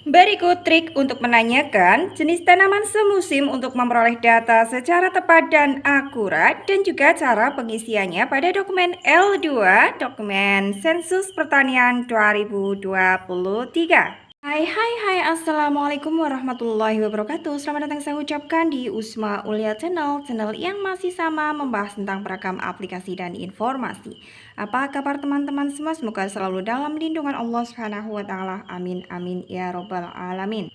Berikut trik untuk menanyakan jenis tanaman semusim untuk memperoleh data secara tepat dan akurat dan juga cara pengisiannya pada dokumen L2, dokumen Sensus Pertanian 2023. Hai, Assalamualaikum warahmatullahi wabarakatuh. Selamat datang saya ucapkan di Usma Ulia channel yang masih sama membahas tentang beragam aplikasi dan informasi. Apa kabar teman-teman semua? Semoga selalu dalam lindungan Allah Subhanahu wa taala. Amin amin ya robbal alamin.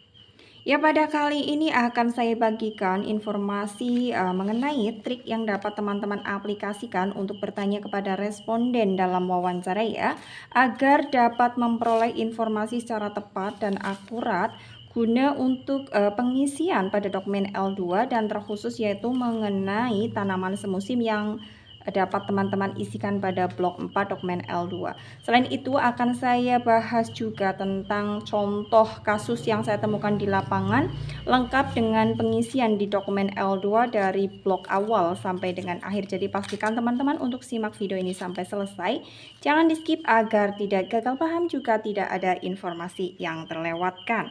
Ya, pada kali ini akan saya bagikan informasi mengenai trik yang dapat teman-teman aplikasikan untuk bertanya kepada responden dalam wawancara ya, agar dapat memperoleh informasi secara tepat dan akurat guna untuk pengisian pada dokumen L2 dan terkhusus yaitu mengenai tanaman semusim yang dapat teman-teman isikan pada blok 4 dokumen L2. Selain itu akan saya bahas juga tentang contoh kasus yang saya temukan di lapangan lengkap dengan pengisian di dokumen L2 dari blok awal sampai dengan akhir. Jadi pastikan teman-teman untuk simak video ini sampai selesai. Jangan di skip agar tidak gagal paham juga tidak ada informasi yang terlewatkan.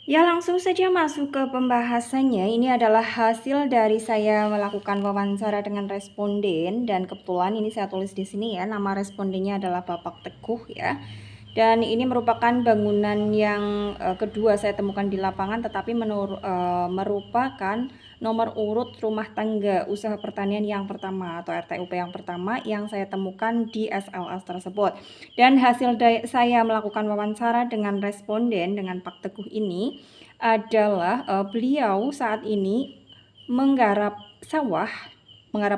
Ya, langsung saja masuk ke pembahasannya. Ini adalah hasil dari saya melakukan wawancara dengan responden dan kebetulan ini saya tulis di sini ya, nama respondennya adalah Bapak Teguh ya. Dan ini merupakan bangunan yang kedua saya temukan di lapangan, tetapi merupakan nomor urut rumah tangga usaha pertanian yang pertama atau RTUP yang pertama yang saya temukan di SLS tersebut. Dan hasil saya melakukan wawancara dengan responden dengan Pak Teguh ini adalah beliau saat ini menggarap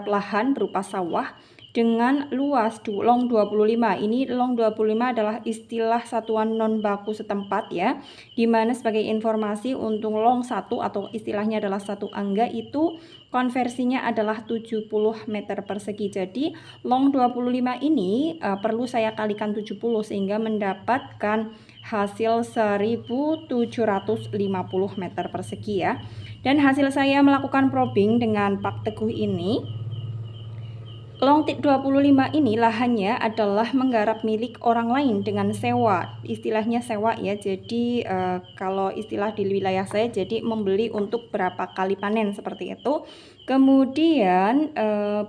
lahan berupa sawah dengan luas long 25. Ini long 25 adalah istilah satuan non baku setempat ya, dimana sebagai informasi untuk long 1 atau istilahnya adalah 1 angga itu konversinya adalah 70 meter persegi. Jadi long 25 ini perlu saya kalikan 70 sehingga mendapatkan hasil 1750 meter persegi ya. Dan hasil saya melakukan probing dengan Pak Teguh ini, long 25 ini lahannya adalah menggarap milik orang lain dengan sewa, istilahnya sewa ya. Jadi kalau istilah di wilayah saya jadi membeli untuk berapa kali panen seperti itu. Kemudian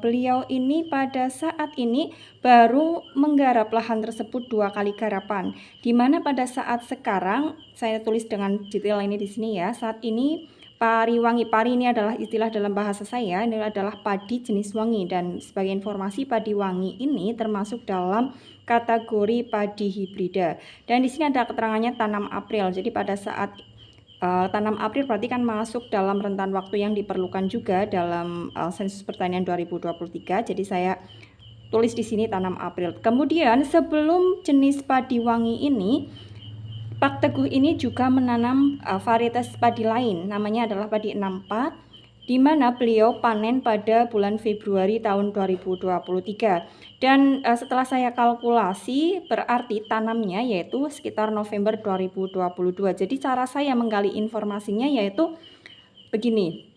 beliau ini pada saat ini baru menggarap lahan tersebut 2 kali garapan, dimana pada saat sekarang saya tulis dengan detail ini di sini ya, saat ini pari wangi. Pari ini adalah istilah dalam bahasa saya, ini adalah padi jenis wangi, dan sebagai informasi padi wangi ini termasuk dalam kategori padi hibrida. Dan di sini ada keterangannya tanam April. Jadi pada saat tanam April berarti kan masuk dalam rentan waktu yang diperlukan juga dalam sensus pertanian 2023. Jadi saya tulis di sini tanam April. Kemudian sebelum jenis padi wangi ini, Pak Teguh ini juga menanam varietas padi lain, namanya adalah padi 64, di mana beliau panen pada bulan Februari tahun 2023. Dan setelah saya kalkulasi berarti tanamnya yaitu sekitar November 2022. Jadi cara saya menggali informasinya yaitu begini.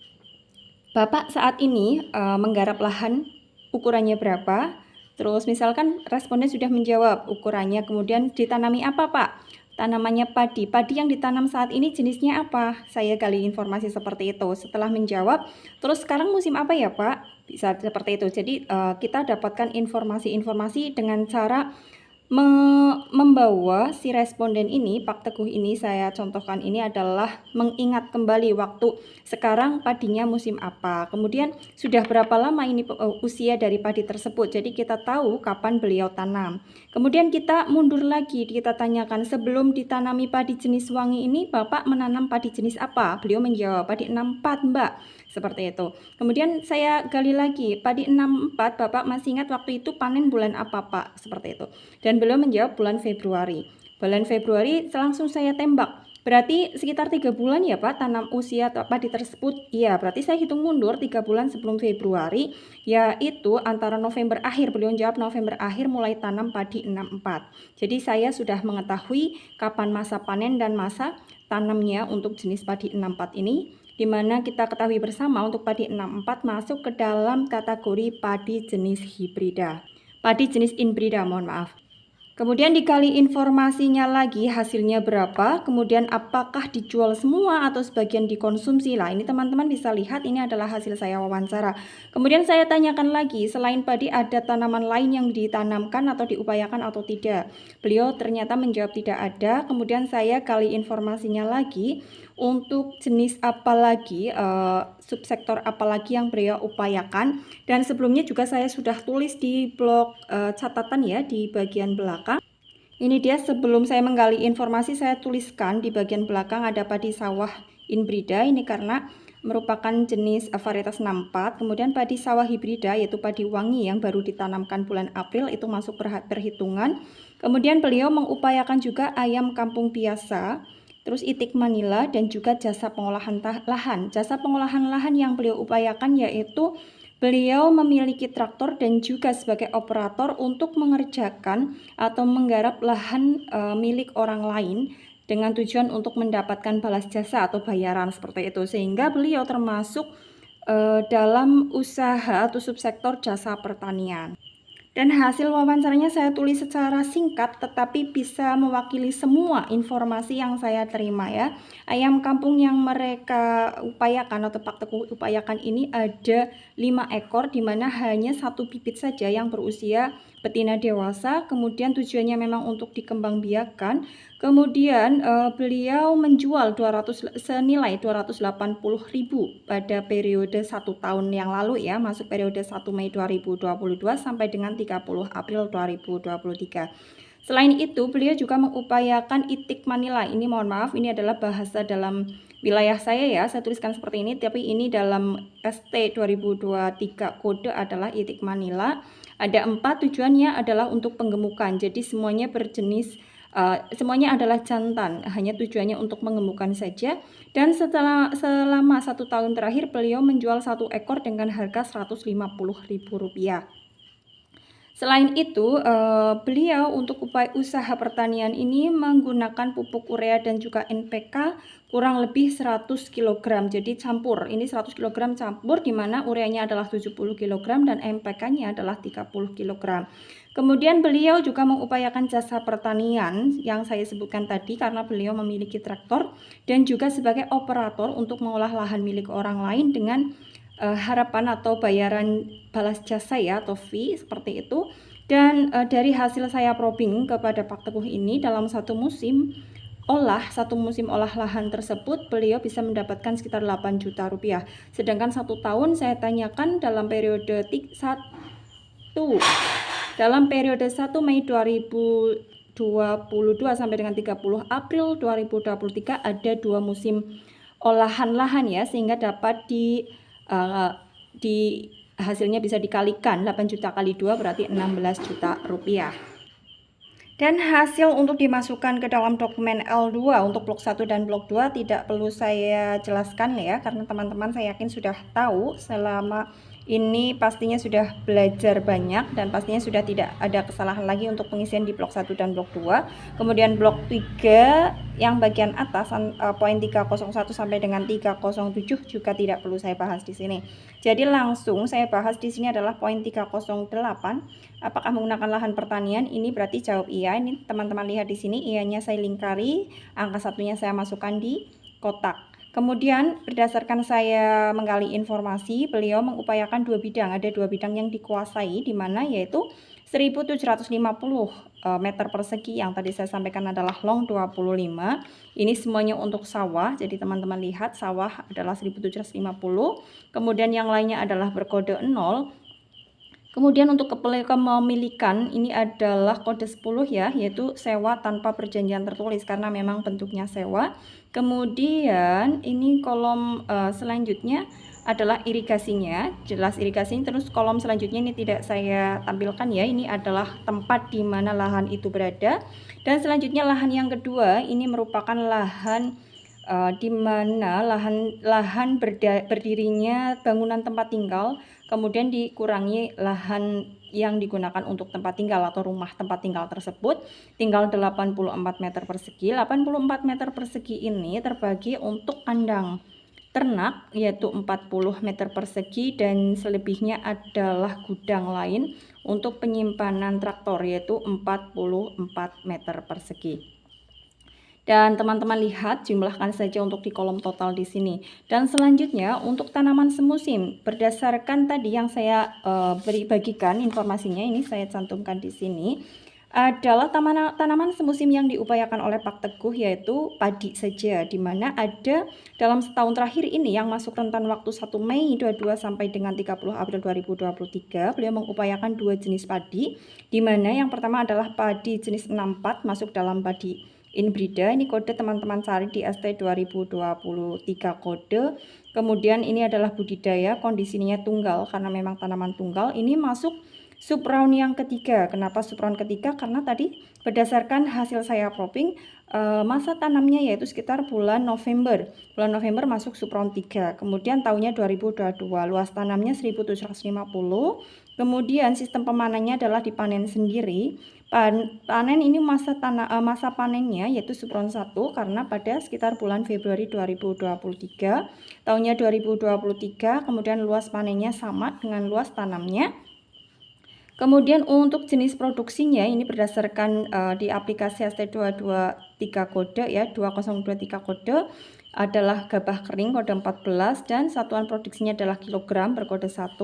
Bapak saat ini menggarap lahan ukurannya berapa? Terus misalkan responden sudah menjawab ukurannya, kemudian ditanami apa Pak? Tanamannya padi. Padi yang ditanam saat ini jenisnya apa? Saya gali informasi seperti itu. Setelah menjawab, terus sekarang musim apa ya Pak? Bisa seperti itu. Jadi kita dapatkan informasi-informasi dengan cara membawa si responden ini, Pak Teguh ini saya contohkan ini adalah mengingat kembali waktu sekarang padinya musim apa, kemudian sudah berapa lama ini usia dari padi tersebut, jadi kita tahu kapan beliau tanam. Kemudian kita mundur lagi, kita tanyakan sebelum ditanami padi jenis wangi ini Bapak menanam padi jenis apa? Beliau menjawab padi 64 Mbak, seperti itu. Kemudian saya gali lagi, padi 64 Bapak masih ingat waktu itu panen bulan apa Pak? Seperti itu. Dan beliau menjawab bulan Februari. Bulan Februari langsung saya tembak. Berarti sekitar 3 bulan ya Pak tanam usia padi tersebut? Iya, berarti saya hitung mundur 3 bulan sebelum Februari, yaitu antara November akhir. Beliau jawab November akhir mulai tanam padi 64. Jadi saya sudah mengetahui kapan masa panen dan masa tanamnya untuk jenis padi 64 ini, di mana kita ketahui bersama untuk padi 64 masuk ke dalam kategori padi jenis hibrida. Padi jenis inbrida, mohon maaf. Kemudian dikali informasinya lagi hasilnya berapa, kemudian apakah dijual semua atau sebagian dikonsumsi. Lah ini teman-teman bisa lihat ini adalah hasil saya wawancara. Kemudian saya tanyakan lagi, selain padi ada tanaman lain yang ditanamkan atau diupayakan atau tidak. Beliau ternyata menjawab tidak ada. Kemudian saya kali informasinya lagi untuk jenis apa lagi, subsektor apa lagi yang beliau upayakan. Dan sebelumnya juga saya sudah tulis di blog catatan ya di bagian belakang. Ini dia sebelum saya menggali informasi saya tuliskan di bagian belakang ada padi sawah inbrida ini karena merupakan jenis varietas 64. Kemudian padi sawah hibrida yaitu padi wangi yang baru ditanamkan bulan April itu masuk perhitungan. Kemudian beliau mengupayakan juga ayam kampung biasa, terus itik Manila dan juga jasa pengolahan lahan. Jasa pengolahan lahan yang beliau upayakan yaitu beliau memiliki traktor dan juga sebagai operator untuk mengerjakan atau menggarap lahan milik orang lain dengan tujuan untuk mendapatkan balas jasa atau bayaran seperti itu. Sehingga beliau termasuk dalam usaha atau subsektor jasa pertanian. Dan hasil wawancaranya saya tulis secara singkat tetapi bisa mewakili semua informasi yang saya terima ya. Ayam kampung yang mereka upayakan atau Pak Teguh upayakan ini ada 5 ekor di mana hanya 1 bibit saja yang berusia betina dewasa. Kemudian tujuannya memang untuk dikembangbiakan. Kemudian beliau menjual senilai 280.000 pada periode 1 tahun yang lalu ya, masuk periode 1 Mei 2022 sampai dengan 30 April 2023. Selain itu, beliau juga mengupayakan itik Manila. Ini mohon maaf, ini adalah bahasa dalam wilayah saya ya, saya tuliskan seperti ini, tapi ini dalam ST 2023 kode adalah itik Manila. Ada 4, tujuannya adalah untuk penggemukan, jadi semuanya berjenis semuanya adalah jantan, hanya tujuannya untuk mengemukkan saja. Dan selama 1 tahun terakhir beliau menjual 1 ekor dengan harga Rp150.000. Selain itu, beliau untuk usaha pertanian ini menggunakan pupuk urea dan juga NPK kurang lebih 100 kg. Jadi campur, ini 100 kg campur di mana ureanya adalah 70 kg dan NPK-nya adalah 30 kg. Kemudian beliau juga mengupayakan jasa pertanian yang saya sebutkan tadi karena beliau memiliki traktor dan juga sebagai operator untuk mengolah lahan milik orang lain dengan harapan atau bayaran balas jasa ya atau fee seperti itu. Dan dari hasil saya probing kepada Pak Teguh ini dalam satu musim olah lahan tersebut beliau bisa mendapatkan sekitar 8 juta rupiah. Sedangkan 1 tahun saya tanyakan dalam periode 1 Mei 2022 sampai dengan 30 April 2023 ada 2 musim olahan lahan ya, sehingga dapat di hasilnya bisa dikalikan 8 juta kali 2 berarti 16 juta rupiah. Dan hasil untuk dimasukkan ke dalam dokumen L2 untuk blok 1 dan blok 2 tidak perlu saya jelaskan ya, karena teman-teman saya yakin sudah tahu selama ini pastinya sudah belajar banyak dan pastinya sudah tidak ada kesalahan lagi untuk pengisian di blok 1 dan blok 2. Kemudian blok 3 yang bagian atas poin 301 sampai dengan 307 juga tidak perlu saya bahas di sini. Jadi langsung saya bahas di sini adalah poin 308. Apakah menggunakan lahan pertanian? Ini berarti jawab iya. Ini teman-teman lihat di sini iya-nya saya lingkari, angka satunya saya masukkan di kotak. Kemudian berdasarkan saya menggali informasi, beliau mengupayakan 2 bidang. Ada 2 bidang yang dikuasai di mana yaitu 1750 meter persegi yang tadi saya sampaikan adalah long 25. Ini semuanya untuk sawah. Jadi teman-teman lihat sawah adalah 1750. Kemudian yang lainnya adalah berkode 0. Kemudian untuk kepemilikan ini adalah kode 10 ya, yaitu sewa tanpa perjanjian tertulis karena memang bentuknya sewa. Kemudian ini kolom selanjutnya adalah irigasinya, jelas irigasi. Terus kolom selanjutnya ini tidak saya tampilkan ya, ini adalah tempat di mana lahan itu berada. Dan selanjutnya lahan yang kedua ini merupakan lahan di mana lahan berdirinya bangunan tempat tinggal, kemudian dikurangi lahan yang digunakan untuk tempat tinggal atau rumah tempat tinggal tersebut tinggal 84 meter persegi. 84 meter persegi ini terbagi untuk kandang ternak yaitu 40 meter persegi dan selebihnya adalah gudang lain untuk penyimpanan traktor yaitu 44 meter persegi. Dan teman-teman lihat, jumlahkan saja untuk di kolom total di sini. Dan selanjutnya untuk tanaman semusim, berdasarkan tadi yang saya bagikan informasinya, ini saya cantumkan di sini, adalah tanaman semusim yang diupayakan oleh Pak Teguh yaitu padi saja, di mana ada dalam setahun terakhir ini yang masuk rentan waktu 1 Mei 22 sampai dengan 30 April 2023, beliau mengupayakan 2 jenis padi, di mana yang pertama adalah padi jenis 64 masuk dalam padi inbrida. Ini kode teman-teman cari di ST 2023 kode. Kemudian ini adalah budidaya, kondisinya tunggal karena memang tanaman tunggal. Ini masuk subround yang ketiga. Kenapa subround ketiga? Karena tadi berdasarkan hasil saya cropping, masa tanamnya yaitu sekitar bulan November. Bulan November masuk subround 3. Kemudian tahunnya 2022. Luas tanamnya 1750. Kemudian sistem pemanennya adalah dipanen sendiri. Panen ini masa panennya yaitu subround 1 karena pada sekitar bulan Februari 2023. Tahunnya 2023. Kemudian luas panennya sama dengan luas tanamnya. Kemudian untuk jenis produksinya ini berdasarkan di aplikasi ST223 kode ya, 2023 kode adalah gabah kering kode 14 dan satuan produksinya adalah kilogram berkode 1.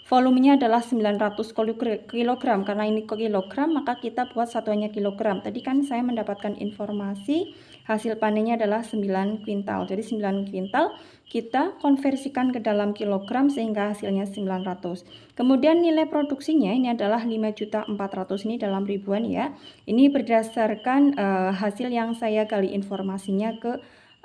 Volumenya adalah 900 kilogram. Karena ini kilogram maka kita buat satuannya kilogram. Tadi kan saya mendapatkan informasi hasil panennya adalah 9 kuintal. Jadi 9 kuintal kita konversikan ke dalam kilogram sehingga hasilnya 900. Kemudian nilai produksinya ini adalah 5.400.000, ini dalam ribuan ya. Ini berdasarkan hasil yang saya gali informasinya ke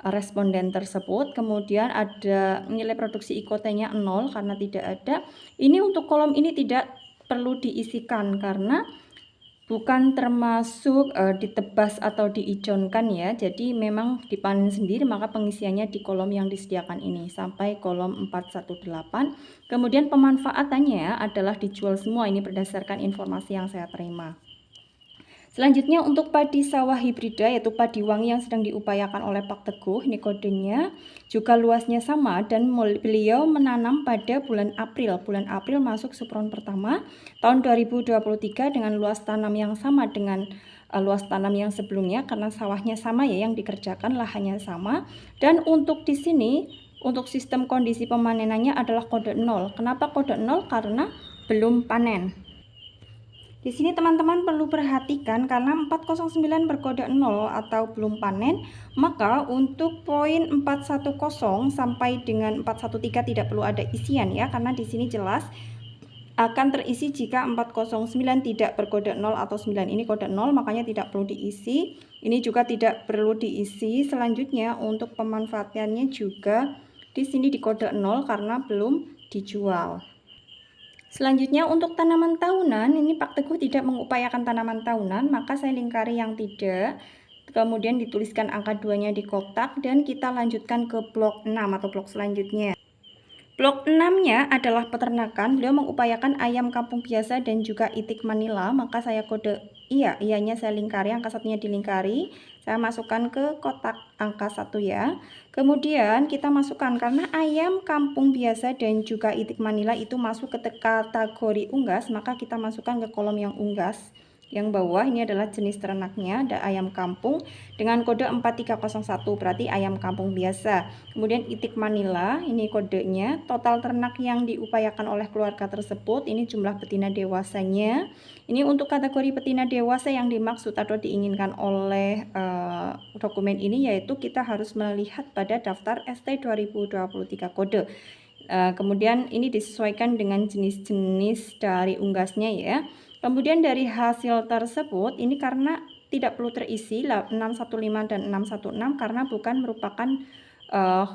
responden tersebut. Kemudian ada nilai produksi IKT-nya 0 karena tidak ada. Ini untuk kolom ini tidak perlu diisikan karena bukan termasuk ditebas atau diijonkan ya. Jadi memang dipanen sendiri, maka pengisiannya di kolom yang disediakan ini sampai kolom 418. Kemudian pemanfaatannya adalah dijual semua, ini berdasarkan informasi yang saya terima. Selanjutnya untuk padi sawah hibrida yaitu padi wangi yang sedang diupayakan oleh Pak Teguh, ini kodenya juga luasnya sama dan beliau menanam pada bulan April. Bulan April masuk subround pertama tahun 2023 dengan luas tanam yang sama dengan luas tanam yang sebelumnya karena sawahnya sama ya yang dikerjakan, lahannya sama. Dan untuk di sini untuk sistem kondisi pemanenannya adalah kode 0. Kenapa kode 0? Karena belum panen. Di sini teman-teman perlu perhatikan karena 409 berkode 0 atau belum panen, maka untuk poin 410 sampai dengan 413 tidak perlu ada isian ya, karena di sini jelas akan terisi jika 409 tidak berkode 0 atau 9. Ini kode 0 makanya tidak perlu diisi. Ini juga tidak perlu diisi. Selanjutnya untuk pemanfaatannya juga di sini di kode 0 karena belum dijual. Selanjutnya untuk tanaman tahunan, ini Pak Teguh tidak mengupayakan tanaman tahunan, maka saya lingkari yang tidak. Kemudian dituliskan angka 2-nya di kotak dan kita lanjutkan ke blok 6 atau blok selanjutnya. Blok 6-nya adalah peternakan. Beliau mengupayakan ayam kampung biasa dan juga itik Manila, maka saya kode iyanya saya lingkari, angka satunya dilingkari. Saya masukkan ke kotak angka 1 ya. Kemudian kita masukkan karena ayam kampung biasa dan juga itik Manila itu masuk ke kategori unggas, maka kita masukkan ke kolom yang unggas. Yang bawah ini adalah jenis ternaknya, ada ayam kampung dengan kode 4301, berarti ayam kampung biasa. Kemudian itik Manila, ini kodenya. Total ternak yang diupayakan oleh keluarga tersebut, ini jumlah betina dewasanya. Ini untuk kategori betina dewasa yang dimaksud atau diinginkan oleh dokumen ini, yaitu kita harus melihat pada daftar ST 2023 kode. Kemudian ini disesuaikan dengan jenis-jenis dari unggasnya ya. Kemudian dari hasil tersebut ini karena tidak perlu terisi 615 dan 616 karena bukan merupakan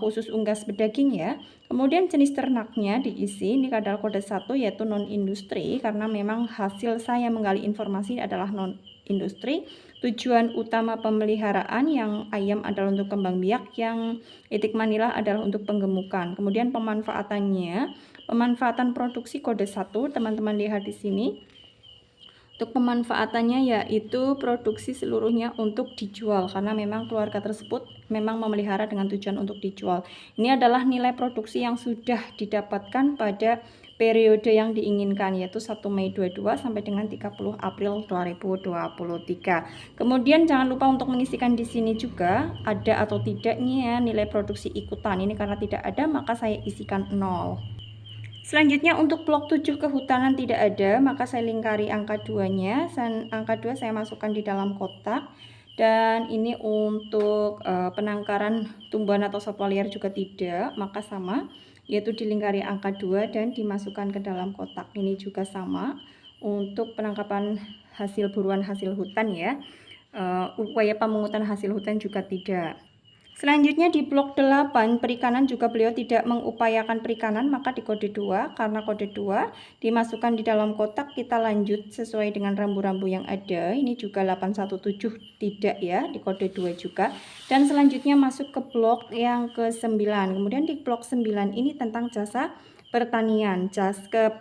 khusus unggas bedaging ya. Kemudian jenis ternaknya diisi, ini adalah kode 1 yaitu non industri karena memang hasil saya menggali informasi adalah non industri. Tujuan utama pemeliharaan yang ayam adalah untuk kembang biak, yang itik Manila adalah untuk penggemukan. Kemudian pemanfaatannya, pemanfaatan produksi kode 1, teman-teman lihat di sini. Untuk pemanfaatannya yaitu produksi seluruhnya untuk dijual, karena memang keluarga tersebut memang memelihara dengan tujuan untuk dijual. Ini adalah nilai produksi yang sudah didapatkan pada periode yang diinginkan, yaitu 1 Mei 22 sampai dengan 30 April 2023. Kemudian jangan lupa untuk mengisikan di sini juga ada atau tidaknya nilai produksi ikutan. Ini karena tidak ada maka saya isikan 0. Selanjutnya untuk blok 7 kehutanan tidak ada, maka saya lingkari angka 2-nya. Angka 2 saya masukkan di dalam kotak. Dan ini untuk penangkaran tumbuhan atau satwa liar juga tidak, maka sama, yaitu dilingkari angka 2 dan dimasukkan ke dalam kotak. Ini juga sama untuk penangkapan hasil buruan hasil hutan ya. Upaya pemungutan hasil hutan juga tidak. Selanjutnya di blok 8 perikanan juga beliau tidak mengupayakan perikanan, maka di kode 2 karena kode 2 dimasukkan di dalam kotak. Kita lanjut sesuai dengan rambu-rambu yang ada. Ini juga 817 tidak ya, di kode 2 juga. Dan selanjutnya masuk ke blok yang ke-9. Kemudian di blok 9 ini tentang jasa pertanian,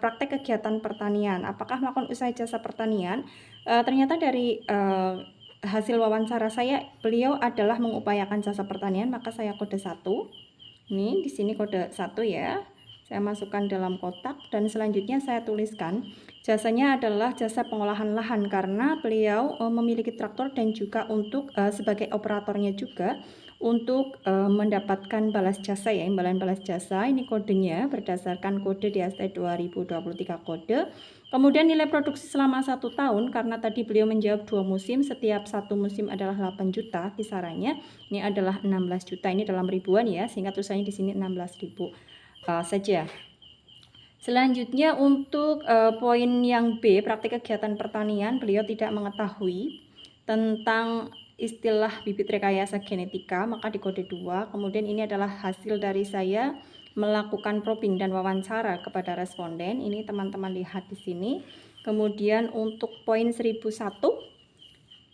praktek kegiatan pertanian. Apakah melakukan usaha jasa pertanian? Ternyata dari hasil wawancara saya, beliau adalah mengupayakan jasa pertanian, maka saya kode 1. Ini di sini kode 1 ya. Saya masukkan dalam kotak dan selanjutnya saya tuliskan jasanya adalah jasa pengolahan lahan, karena beliau memiliki traktor dan juga untuk sebagai operatornya juga untuk mendapatkan balas jasa ya, imbalan balas jasa. Ini kodenya berdasarkan kode DST 2023 kode. Kemudian nilai produksi selama 1 tahun, karena tadi beliau menjawab 2 musim, setiap 1 musim adalah 8 juta kisarannya. Ini adalah 16 juta, ini dalam ribuan ya, sehingga tulisannya di sini 16.000 saja. Selanjutnya untuk poin yang B, praktik kegiatan pertanian, beliau tidak mengetahui tentang istilah bibit rekayasa genetika, maka di kode 2. Kemudian ini adalah hasil dari saya melakukan probing dan wawancara kepada responden. Ini teman-teman lihat di sini. Kemudian untuk poin 1001,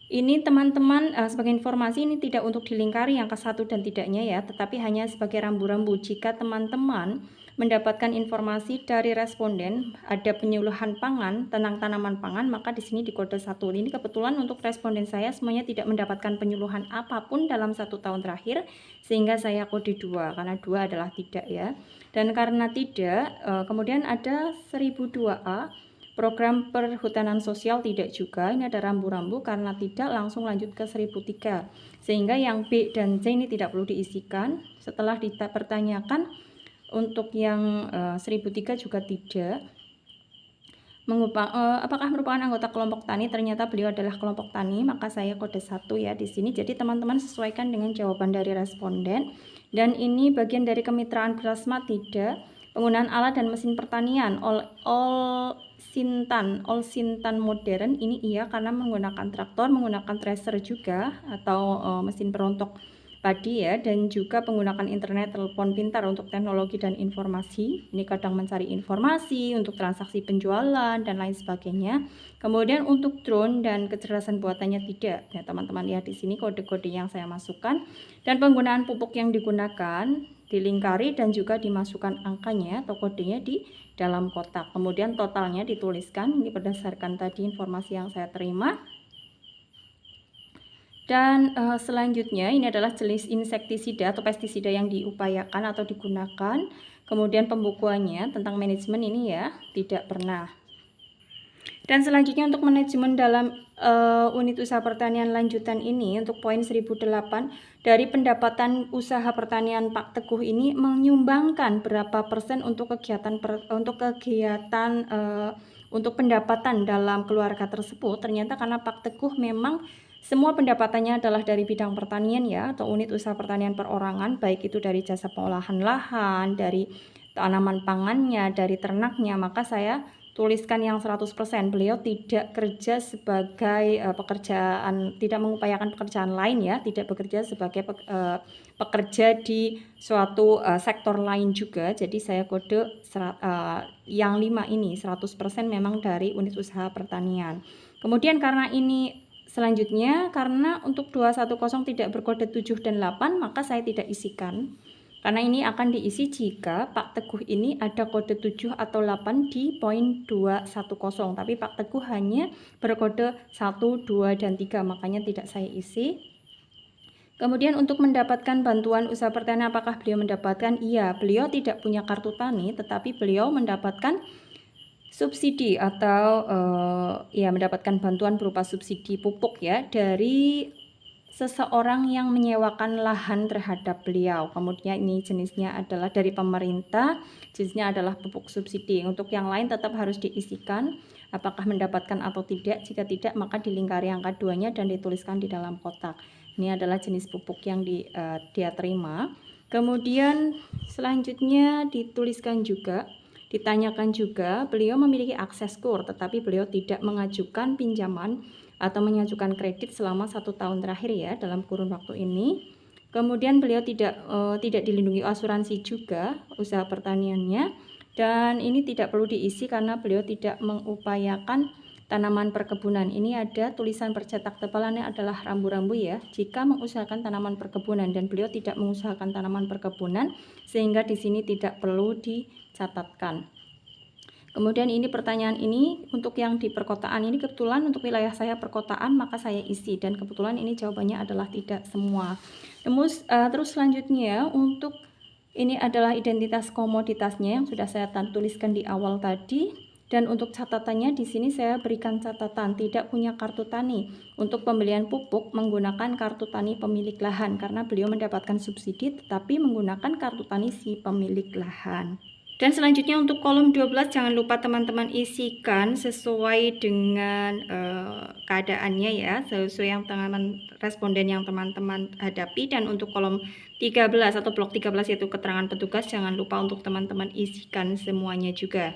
ini teman-teman sebagai informasi, ini tidak untuk dilingkari angka 1 dan tidaknya ya, tetapi hanya sebagai rambu-rambu. Jika teman-teman mendapatkan informasi dari responden ada penyuluhan pangan tentang tanaman pangan, maka di sini di kode 1. Ini kebetulan untuk responden saya semuanya tidak mendapatkan penyuluhan apapun dalam 1 tahun terakhir, sehingga saya kode 2 karena 2 adalah tidak ya. Dan karena tidak, kemudian ada 1002A program perhutanan sosial tidak juga. Ini ada rambu-rambu karena tidak, langsung lanjut ke 1003, sehingga yang B dan C ini tidak perlu diisikan. Setelah dipertanyakan untuk yang 1003 juga tidak. Apakah merupakan anggota kelompok tani? Ternyata beliau adalah kelompok tani, maka saya kode 1 ya di sini. Jadi teman-teman sesuaikan dengan jawaban dari responden. Dan ini bagian dari kemitraan plasma tidak. Penggunaan alat dan mesin pertanian all Sintan modern ini iya, karena menggunakan traktor, menggunakan thresher juga atau mesin perontok padi ya, dan juga penggunaan internet, telepon pintar untuk teknologi dan informasi. Ini kadang mencari informasi untuk transaksi penjualan dan lain sebagainya. Kemudian untuk drone dan kecerdasan buatannya tidak. Ya, teman-teman lihat di sini kode-kode yang saya masukkan, dan penggunaan pupuk yang digunakan dilingkari dan juga dimasukkan angkanya atau kodenya di dalam kotak. Kemudian totalnya dituliskan. Ini berdasarkan tadi informasi yang saya terima. Dan selanjutnya ini adalah jenis insektisida atau pestisida yang diupayakan atau digunakan. Kemudian pembukuannya tentang manajemen ini ya, tidak pernah. Dan selanjutnya untuk manajemen dalam unit usaha pertanian lanjutan ini, untuk poin 1008, dari pendapatan usaha pertanian Pak Teguh ini menyumbangkan berapa persen untuk kegiatan untuk pendapatan dalam keluarga tersebut. Ternyata karena Pak Teguh memang semua pendapatannya adalah dari bidang pertanian ya, atau unit usaha pertanian perorangan, baik itu dari jasa pengolahan lahan, dari tanaman pangannya, dari ternaknya, maka saya tuliskan yang 100%. Beliau tidak kerja sebagai pekerjaan, tidak mengupayakan pekerjaan lain ya, tidak bekerja sebagai pekerja di suatu sektor lain juga. Jadi saya kode yang 5 ini 100% memang dari unit usaha pertanian. Kemudian karena ini selanjutnya, karena untuk 210 tidak berkode 7 dan 8, maka saya tidak isikan. Karena ini akan diisi jika Pak Teguh ini ada kode 7 atau 8 di poin 210, tapi Pak Teguh hanya berkode 1, 2, dan 3, makanya tidak saya isi. Kemudian untuk mendapatkan bantuan usaha pertanian, apakah beliau mendapatkan? Iya, beliau tidak punya kartu tani, tetapi beliau mendapatkan subsidi atau ya mendapatkan bantuan berupa subsidi pupuk ya dari seseorang yang menyewakan lahan terhadap beliau. Kemudian ini jenisnya adalah dari pemerintah, jenisnya adalah pupuk subsidi. Untuk yang lain tetap harus diisikan apakah mendapatkan atau tidak. Jika tidak, maka dilingkari angka 2-nya dan dituliskan di dalam kotak. Ini adalah jenis pupuk yang dia terima. Kemudian selanjutnya dituliskan juga, ditanyakan juga, beliau memiliki akses KUR, tetapi beliau tidak mengajukan pinjaman atau mengajukan kredit selama 1 tahun terakhir ya dalam kurun waktu ini. Kemudian beliau tidak dilindungi asuransi juga usaha pertaniannya, dan ini tidak perlu diisi karena beliau tidak mengupayakan tanaman perkebunan. Ini ada tulisan percetak tebalannya adalah rambu-rambu ya, jika mengusahakan tanaman perkebunan, dan beliau tidak mengusahakan tanaman perkebunan sehingga di sini tidak perlu dicatatkan. Kemudian ini pertanyaan ini untuk yang di perkotaan, ini kebetulan untuk wilayah saya perkotaan maka saya isi, dan kebetulan ini jawabannya adalah tidak semua. Terus selanjutnya untuk ini adalah identitas komoditasnya yang sudah saya tuliskan di awal tadi, dan untuk catatannya di sini saya berikan catatan tidak punya kartu tani. Untuk pembelian pupuk menggunakan kartu tani pemilik lahan karena beliau mendapatkan subsidi tetapi menggunakan kartu tani si pemilik lahan. Dan selanjutnya untuk kolom 12 jangan lupa teman-teman isikan sesuai dengan keadaannya ya, sesuai yang responden yang teman-teman hadapi. Dan untuk kolom 13 atau blok 13 yaitu keterangan petugas, jangan lupa untuk teman-teman isikan semuanya juga.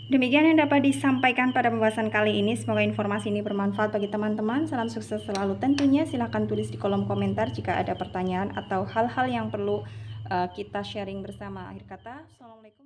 Demikian yang dapat disampaikan pada pembahasan kali ini. Semoga informasi ini bermanfaat bagi teman-teman. Salam sukses selalu tentunya. Silahkan tulis di kolom komentar jika ada pertanyaan atau hal-hal yang perlu kita sharing bersama. Akhir kata, assalamualaikum.